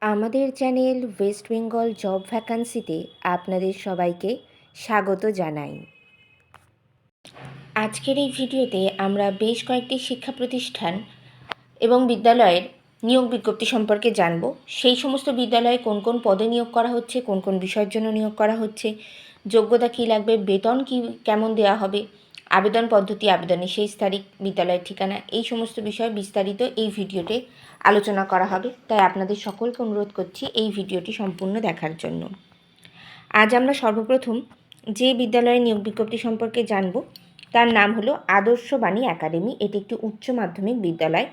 আমাদের channel West Bengal job ভ্যাকান্সিতে আপনাদের সবাইকে স্বাগত জানাই। আজকের এই ভিডিওতে আমরা বেশ কয়েকটি শিক্ষা প্রতিষ্ঠান এবং বিদ্যালয়ের নিয়োগ বিজ্ঞপ্তি সম্পর্কে জানব। সেই সমস্ত বিদ্যালয়ে কোন কোন পদে নিয়োগ করা হচ্ছে, কোন কোন বিষয়ের জন্য নিয়োগ করা হচ্ছে, যোগ্যতা কী লাগবে, বেতন কী কেমন দেওয়া হবে, আবেদন পদ্ধতি, আবেদনের শেষ তারিখ, বিদ্যালয়ের ঠিকানা, এই সমস্ত বিষয়ে বিস্তারিত এই ভিডিওতে আলোচনা করা হবে। তাই আপনাদের সকলকে অনুরোধ করছি এই ভিডিওটি সম্পূর্ণ দেখার জন্য। আজ আমরা সর্বপ্রথম যে বিদ্যালয়ের নিয়োগ বিজ্ঞপ্তি সম্পর্কে জানব তার নাম হলো আদর্শ বাণী একাডেমি। এটি একটি উচ্চ মাধ্যমিক বিদ্যালয়।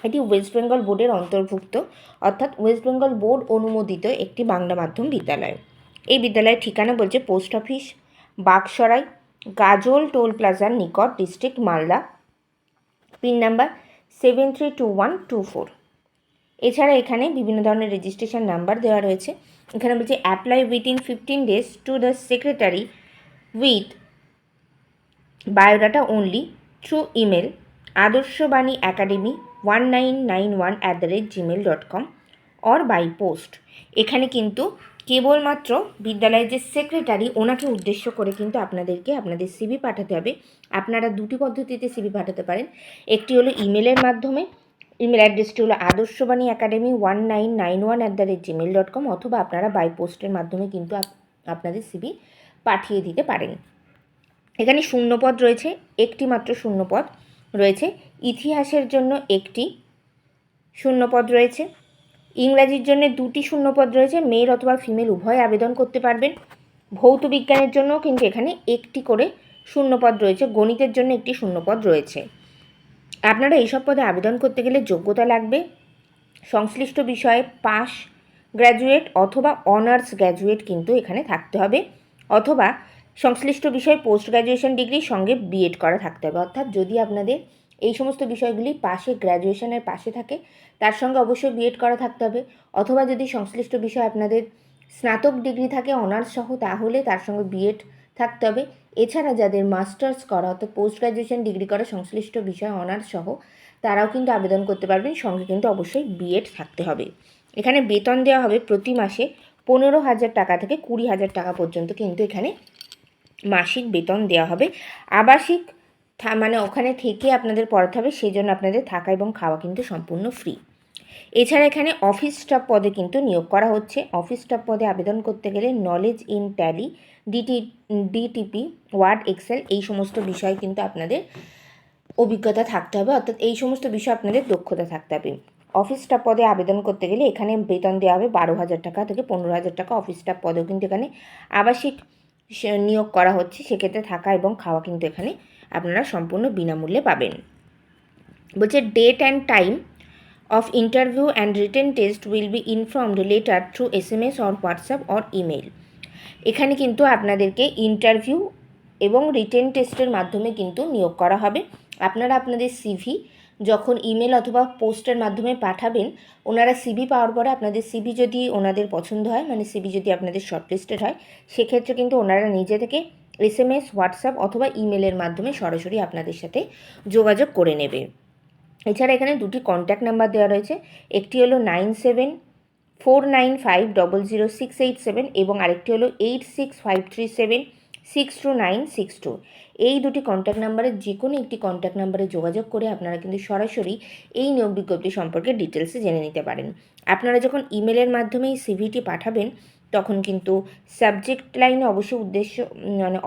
এটি ওয়েস্ট বেঙ্গল বোর্ডের অন্তর্ভুক্ত, অর্থাৎ ওয়েস্ট বেঙ্গল বোর্ড অনুমোদিত একটি বাংলা মাধ্যম বিদ্যালয়। এই বিদ্যালয়ের ঠিকানা বলছে পোস্ট অফিস, বাগসরাই, গাজল টোল প্লাজার নিকট, ডিস্ট্রিক্ট মালদা, পিন নাম্বার 732124। এছাড়া এখানে বিভিন্ন ধরনের রেজিস্ট্রেশন নাম্বার দেওয়া রয়েছে। এখানে বলছে apply within 15 days to the secretary with biodata only through email Adarshabani academy 1991@gmail.com or by post. এখানে কিন্তু কেবলমাত্র বিদ্যালয়ের যে সেক্রেটারি ওনাকে উদ্দেশ্য করে কিন্তু আপনাদেরকে আপনাদের সিভি পাঠাতে হবে। আপনারা দুটি পদ্ধতিতে সিভি পাঠাতে পারেন। একটি হলো ইমেলের মাধ্যমে, ইমেল অ্যাড্রেসটি হলো আদর্শবাণী একাডেমি 1991@gmail.com, অথবা আপনারা বাই পোস্টের মাধ্যমে কিন্তু আপনাদের সিভি পাঠিয়ে দিতে পারেন। এখানে শূন্যপদ রয়েছে, একটি মাত্র শূন্যপদ রয়েছে। ইতিহাসের জন্য একটি শূন্যপদ রয়েছে, ইংরাজির জন্য দুটি শূন্যপদ রয়েছে, মেল অথবা ফিমেল উভয় আবেদন করতে পারবেন। ভৌত বিজ্ঞানের জন্য কিন্তু এখানে একটি করে শূন্যপদ রয়েছে, গণিতের জন্য একটি শূন্যপদ রয়েছে। আপনারা এইসব পদে আবেদন করতে গেলে যোগ্যতা লাগবে সংশ্লিষ্ট বিষয়ে পাস গ্র্যাজুয়েট অথবা অনার্স গ্র্যাজুয়েট কিন্তু এখানে থাকতে হবে, অথবা সংশ্লিষ্ট বিষয়ে পোস্ট গ্র্যাজুয়েশন ডিগ্রির সঙ্গে বিএড করা থাকতে হবে। অর্থাৎ যদি আপনাদের এই সমস্ত বিষয়গুলি পাশে গ্র্যাজুয়েশনের পাশে থাকে তার সঙ্গে অবশ্যই বিএড করা থাকতে হবে, অথবা যদি সংশ্লিষ্ট বিষয়ে আপনাদের স্নাতক ডিগ্রি থাকে অনার্স সহ তাহলে তার সঙ্গে বিএড থাকতে হবে। এছাড়া যাদের মাস্টার্স করা অর্থাৎ পোস্ট গ্র্যাজুয়েশন ডিগ্রি করা সংশ্লিষ্ট বিষয় অনার্স সহ তারাও কিন্তু আবেদন করতে পারবেন, সঙ্গে কিন্তু অবশ্যই বিএড থাকতে হবে। এখানে বেতন দেওয়া হবে প্রতি মাসে 15,000 টাকা থেকে 20,000 টাকা পর্যন্ত কিন্তু এখানে মাসিক বেতন দেওয়া হবে। আবাসিক মানে ওখানে থেকে আপনাদের পড়াতে হবে, সেই জন্য আপনাদের থাকা এবং খাওয়া কিন্তু সম্পূর্ণ ফ্রি। এছাড়া এখানে অফিস স্টাফ পদে কিন্তু নিয়োগ করা হচ্ছে। অফিস স্টাফ পদে আবেদন করতে গেলে knowledge in Tally, DTP, Word, Excel এই সমস্ত বিষয়ে কিন্তু আপনাদের অভিজ্ঞতা থাকতে হবে, অর্থাৎ এই সমস্ত বিষয়ে আপনাদের দক্ষতা থাকতে হবে। অফিস স্টাফ পদে আবেদন করতে গেলে এখানে বেতন দেওয়া হবে 12,000 টাকা থেকে 15,000 টাকা। অফিস স্টাফ পদেও কিন্তু এখানে আবাসিক নিয়োগ করা হচ্ছে, সেক্ষেত্রে থাকা এবং খাওয়া কিন্তু এখানে আপনারা সম্পূর্ণ বিনামূল্যে পাবেন। বলছে date and time of interview and written test will be informed later through SMS or WhatsApp or email। এখানে কিন্তু আপনাদেরকে ইন্টারভিউ এবং রিটেন টেস্টের মাধ্যমে কিন্তু নিয়োগ করা হবে। আপনারা আপনাদের সিভি যখন ইমেল অথবা পোস্টের মাধ্যমে পাঠাবেন, ওনারা সিভি পাওয়ার পরে আপনাদের সিভি যদি ওনাদের পছন্দ হয়, মানে সিভি যদি আপনাদের শর্টলিস্টেড হয়, সেক্ষেত্রে কিন্তু ওনারা নিজে থেকে SMS, হোয়াটসঅ্যাপ অথবা ইমেলের মাধ্যমে সরাসরি আপনাদের সাথে যোগাযোগ করে নেবে। এছাড়া এখানে দুটি কন্ট্যাক্ট নাম্বার দেওয়া রয়েছে, একটি হলো 9749500687 এবং আরেকটি হলো 8653762962। এই দুটি কন্ট্যাক্ট নাম্বারের যে কোনো একটি কন্ট্যাক্ট নাম্বারে যোগাযোগ করে আপনারা কিন্তু সরাসরি এই নিয়োগ বিজ্ঞপ্তি সম্পর্কে ডিটেলসে জেনে নিতে পারেন। আপনারা যখন ইমেলের মাধ্যমে এই সিভিটি পাঠাবেন তখন কিন্তু সাবজেক্ট লাইনে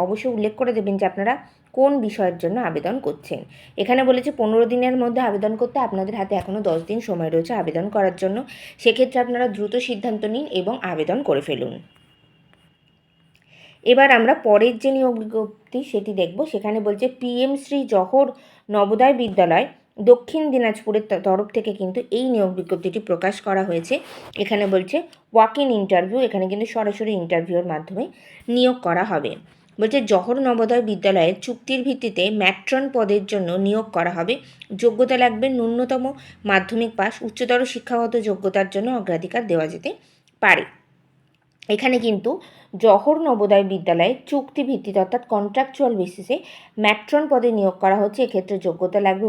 অবশ্যই উল্লেখ করে দেবেন যে আপনারা কোন বিষয়ের জন্য আবেদন করছেন। এখানে বলেছে 15 দিনের মধ্যে আবেদন করতে, আপনাদের হাতে এখনও 10 দিন সময় রয়েছে আবেদন করার জন্য। সেক্ষেত্রে আপনারা দ্রুত সিদ্ধান্ত নিন এবং আবেদন করে ফেলুন। এবার আমরা পরের যে নিয়োগ বিজ্ঞপ্তি সেটি দেখব। সেখানে বলছে PM শ্রী জহর নবোদয় বিদ্যালয় দক্ষিণ দিনাজপুরের তরফ থেকে কিন্তু এই নিয়োগ বিজ্ঞপ্তিটি প্রকাশ করা হয়েছে। এখানে বলছে ওয়াক ইন ইন্টারভিউ, এখানে কিন্তু সরাসরি ইন্টারভিউর মাধ্যমে নিয়োগ করা হবে। বলছে জহর নবোদয় বিদ্যালয়ের চুক্তির ভিত্তিতে ম্যাট্রন পদের জন্য নিয়োগ করা হবে। যোগ্যতা লাগবে ন্যূনতম মাধ্যমিক পাস, উচ্চতর শিক্ষাগত যোগ্যতার জন্য অগ্রাধিকার দেওয়া যেতে পারে। এখানে কিন্তু জওহর নবোদয় বিদ্যালয়ে চুক্তিভিত্তিতে অর্থাৎ কন্ট্রাকচুয়াল বেসিসে ম্যাট্রন পদে নিয়োগ করা হচ্ছে। এক্ষেত্রে যোগ্যতা লাগবে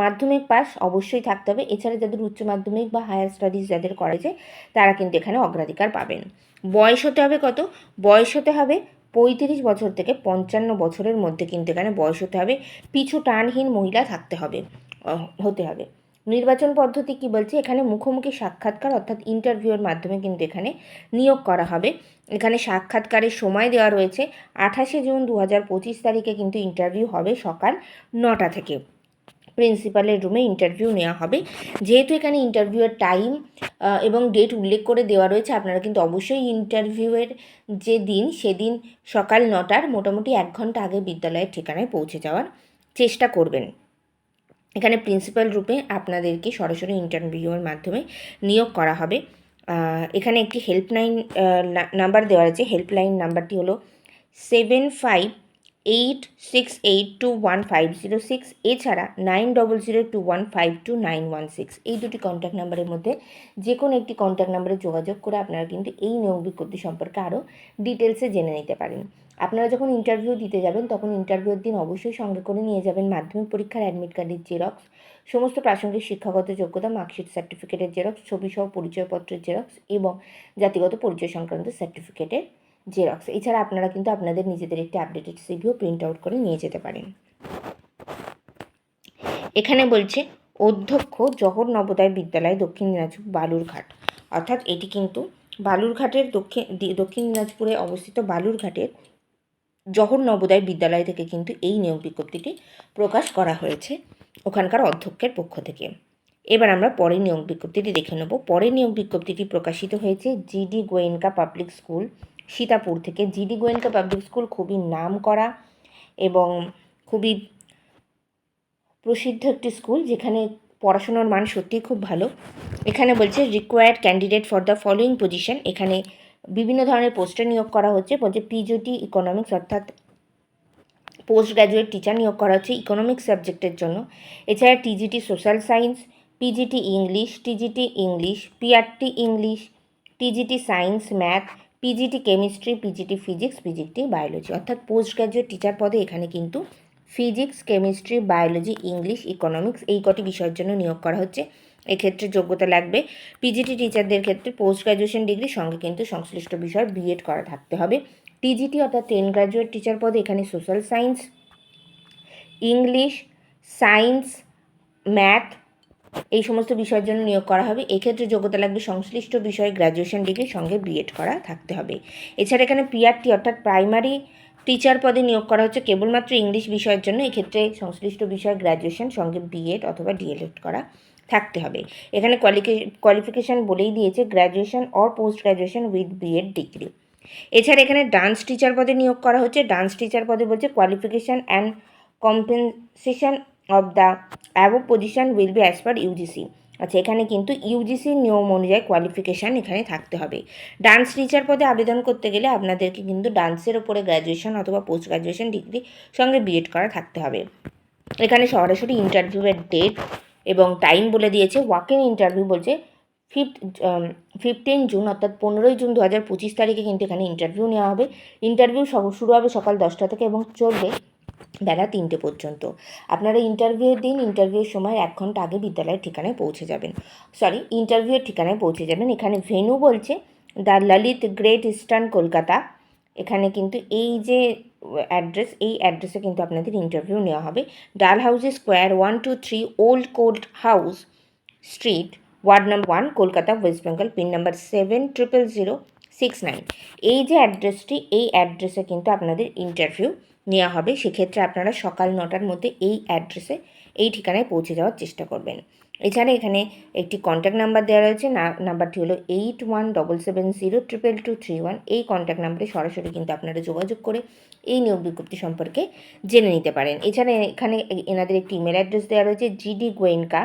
মাধ্যমিক পাস অবশ্যই থাকতে হবে। এছাড়া যাদের উচ্চ মাধ্যমিক বা হায়ার স্টাডিজ যাদের করেছে তারা কিন্তু এখানে অগ্রাধিকার পাবেন। বয়স হতে হবে কত? বয়স হতে হবে 35 বছর থেকে 55 বছরের মধ্যে কিন্তু এখানে বয়স হতে হবে। পিছু টানহীন মহিলা হতে হবে। নির্বাচন পদ্ধতি কি বলছে? এখানে মুখোমুখি সাক্ষাৎকার অর্থাৎ ইন্টারভিউয়ের মাধ্যমে কিন্তু এখানে নিয়োগ করা হবে। এখানে সাক্ষাৎকারের সময় দেওয়া রয়েছে 28 জুন 2025 তারিখে কিন্তু ইন্টারভিউ হবে সকাল 9টা থেকে। প্রিন্সিপালের রুমে ইন্টারভিউ নেওয়া হবে। যেহেতু এখানে ইন্টারভিউয়ের টাইম এবং ডেট উল্লেখ করে দেওয়া রয়েছে, আপনারা কিন্তু অবশ্যই ইন্টারভিউয়ের যে দিন সেদিন সকাল 9টার মোটামুটি 1 ঘন্টা আগে বিদ্যালয়ের ঠিকানায় পৌঁছে যাওয়ার চেষ্টা করবেন। এখানে প্রিন্সিপাল রূপে আপনাদেরকে সরাসরি ইন্টারভিউয়ের মাধ্যমে নিয়োগ করা হবে। এখানে একটি হেল্পলাইন নাম্বার দেওয়া আছে। হেল্পলাইন নাম্বারটি হলো 7586821506। এছাড়া 9002152916। এই দুটি কন্ট্যাক্ট নাম্বারের মধ্যে যে কোনো একটি কন্ট্যাক্ট নাম্বারে যোগাযোগ করে আপনারা কিন্তু এই নিয়োগ বিজ্ঞপ্তি সম্পর্কে আরও ডিটেলসে জেনে নিতে পারেন। আপনারা যখন ইন্টারভিউ দিতে যাবেন তখন ইন্টারভিউর দিন অবশ্যই সঙ্গে করে নিয়ে যাবেন মাধ্যমিক পরীক্ষার অ্যাডমিট কার্ডের জেরক্স, সমস্ত প্রাসঙ্গিক শিক্ষাগত যোগ্যতা, মার্কশিট, সার্টিফিকেটের জেরক্স, ছবিসহ পরিচয়পত্রের জেরক্স এবং জাতিগত পরিচয় সংক্রান্ত সার্টিফিকেটের জেরক্স। এছাড়া আপনারা কিন্তু আপনাদের নিজেদের একটি আপডেটেড সিভিও প্রিন্ট আউট করে নিয়ে যেতে পারেন। এখানে বলছে অধ্যক্ষ জওহর নবোদয় বিদ্যালয়, দক্ষিণ দিনাজপুর, বালুরঘাট। অর্থাৎ এটি কিন্তু বালুরঘাটের দক্ষিণ দিনাজপুরে অবস্থিত বালুরঘাটের জওহর নবোদয় বিদ্যালয় থেকে কিন্তু এই নিয়োগ বিজ্ঞপ্তিটি প্রকাশ করা হয়েছে ওখানকার অধ্যক্ষের পক্ষ থেকে। এবার আমরা পরের নিয়োগ বিজ্ঞপ্তিটি দেখে নেব। পরের নিয়োগ বিজ্ঞপ্তিটি প্রকাশিত হয়েছে GD Goenka public school, Sitapur থেকে। জিডি গোয়েনকা পাবলিক স্কুল খুবই নাম করা এবং খুবই প্রসিদ্ধ একটি স্কুল, যেখানে পড়াশোনার মান সত্যিই খুব ভালো। এখানে বলছে required candidate for the following position. এখানে বিভিন্ন ধরনের পোস্টে নিয়োগ করা হচ্ছে। বলছে পিজিটি ইকোনমিক্স অর্থাৎ পোস্ট গ্র্যাজুয়েট টিচার নিয়োগ করা হচ্ছে ইকোনমিক্স সাবজেক্টের জন্য। এছাড়া TGT social science, PGT English, PRT English, TGT science math, PGT chemistry, PGT physics, PGT biology. অর্থাৎ পোস্ট গ্র্যাজুয়েট টিচার পদে এখানে কিন্তু physics, chemistry, biology, English, economics এই কটি বিষয়ের জন্য নিয়োগ করা হচ্ছে। এক্ষেত্রে যোগ্যতা লাগবে পিজিটি টিচারদের ক্ষেত্রে পোস্ট গ্র্যাজুয়েশন ডিগ্রি সঙ্গে কিন্তু সংশ্লিষ্ট বিষয় বিএড করা থাকতে হবে। টিজিটি অর্থাৎ 10 গ্র্যাজুয়েট টিচার পদে এখানে social science, English, science, math এই সমস্ত বিষয়ের জন্য নিয়োগ করা হবে। এক্ষেত্রে যোগ্যতা লাগবে সংশ্লিষ্ট বিষয়ে গ্র্যাজুয়েশন ডিগ্রি সঙ্গে বিএড করা থাকতে হবে। এছাড়া এখানে পিআরটি অর্থাৎ প্রাইমারি টিচার পদে নিয়োগ করা হচ্ছে কেবলমাত্র ইংলিশ বিষয়ের জন্য। এক্ষেত্রে সংশ্লিষ্ট বিষয়ে গ্র্যাজুয়েশন সঙ্গে বিএড অথবা ডিএলএড করা থাকতে হবে। এখানে কোয়ালিফিকেশান বলেই দিয়েছে graduation or post graduation with B Ed degree. এছাড়া এখানে ডান্স টিচার পদে নিয়োগ করা হচ্ছে। ডান্স টিচার পদে বলছে qualification and compensation of the above position will be as per UGC. আচ্ছা, এখানে কিন্তু ইউজিসির নিয়ম অনুযায়ী কোয়ালিফিকেশান এখানে থাকতে হবে। ডান্স টিচার পদে আবেদন করতে গেলে আপনাদেরকে কিন্তু ডান্সের ওপরে গ্র্যাজুয়েশন অথবা পোস্ট গ্র্যাজুয়েশন ডিগ্রি সঙ্গে বিএড করা থাকতে হবে। এখানে সরাসরি ইন্টারভিউয়ের ডেট এবং টাইম বলে দিয়েছে। ওয়াক ইন ইন্টারভিউ বলছে 15 জুন অর্থাৎ 15ই জুন 2025 তারিখে কিন্তু এখানে ইন্টারভিউ নেওয়া হবে। ইন্টারভিউ শুরু হবে সকাল 10টা থেকে এবং চলবে বেলা 3টে পর্যন্ত। আপনারা ইন্টারভিউয়ের সময় 1 ঘন্টা আগে বিদ্যালয়ের ঠিকানায় পৌঁছে যাবেন। ইন্টারভিউয়ের ঠিকানায় পৌঁছে যাবেন। এখানে ভেন্যু বলছে the Lalit great eastern Kolkata. এখানে কিন্তু এই যে অ্যাড্রেস, এই অ্যাড্রেসে কিন্তু আপনাদের ইন্টারভিউ নেওয়া হবে। Dalhousie square 123 old court house street, ward number 1, Kolkata, West Bengal, pin number 700069। এই যে অ্যাড্রেসটি, এই অ্যাড্রেসে কিন্তু আপনাদের ইন্টারভিউ নেওয়া হবে। সেক্ষেত্রে আপনারা সকাল 9টার মধ্যে এই অ্যাড্রেসে, এই ঠিকানায় পৌঁছে যাওয়ার চেষ্টা করবেন। এছাড়া এখানে একটি কন্ট্যাক্ট নাম্বার দেওয়া রয়েছে। নাম্বারটি হলো 8177022231। এই কন্ট্যাক্ট নাম্বারে সরাসরি কিন্তু আপনারা যোগাযোগ করে এই নিয়োগ বিজ্ঞপ্তি সম্পর্কে জেনে নিতে পারেন। এছাড়া এখানে এনাদের একটি ইমেল অ্যাড্রেস দেওয়া রয়েছে gdgoenka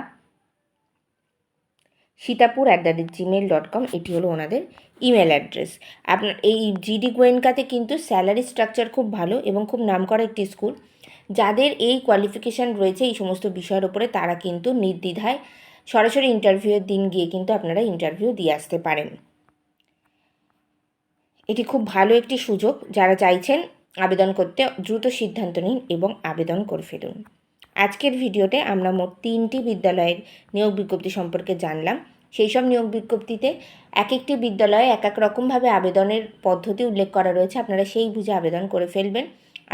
sitapur@gmail.com। এটি হলো ওনাদের ইমেল অ্যাড্রেস। আপনার এই জিডি গোয়েনকাতে কিন্তু স্যালারি স্ট্রাকচার খুব ভালো এবং খুব নামকরা একটি স্কুল। যাদের এই কোয়ালিফিকেশান রয়েছে এই সমস্ত বিষয়ের উপরে, তারা কিন্তু নির্দ্বিধায় সরাসরি ইন্টারভিউয়ের দিন গিয়ে কিন্তু আপনারা ইন্টারভিউ দিয়ে আসতে পারেন। এটি খুব ভালো একটি সুযোগ। যারা চাইছেন আবেদন করতে দ্রুত সিদ্ধান্ত নিন এবং আবেদন করে ফেলুন। আজকের ভিডিওতে আমরা মোট 3টি বিদ্যালয়ের নিয়োগ বিজ্ঞপ্তি সম্পর্কে জানলাম। সেই সব নিয়োগ বিজ্ঞপ্তিতে এক একটি বিদ্যালয়ে এক এক রকমভাবে আবেদনের পদ্ধতি উল্লেখ করা রয়েছে। আপনারা সেই বুঝে আবেদন করে ফেলবেন।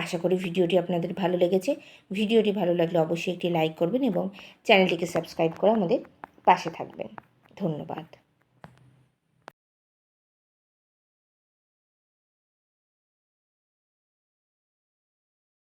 আশা করি ভিডিওটি আপনাদের ভালো লেগেছে। ভিডিওটি ভালো লাগলে অবশ্যই একটি লাইক করবেন এবং চ্যানেলটিকে সাবস্ক্রাইব করে আমাদের পাশে থাকবেন। ধন্যবাদ।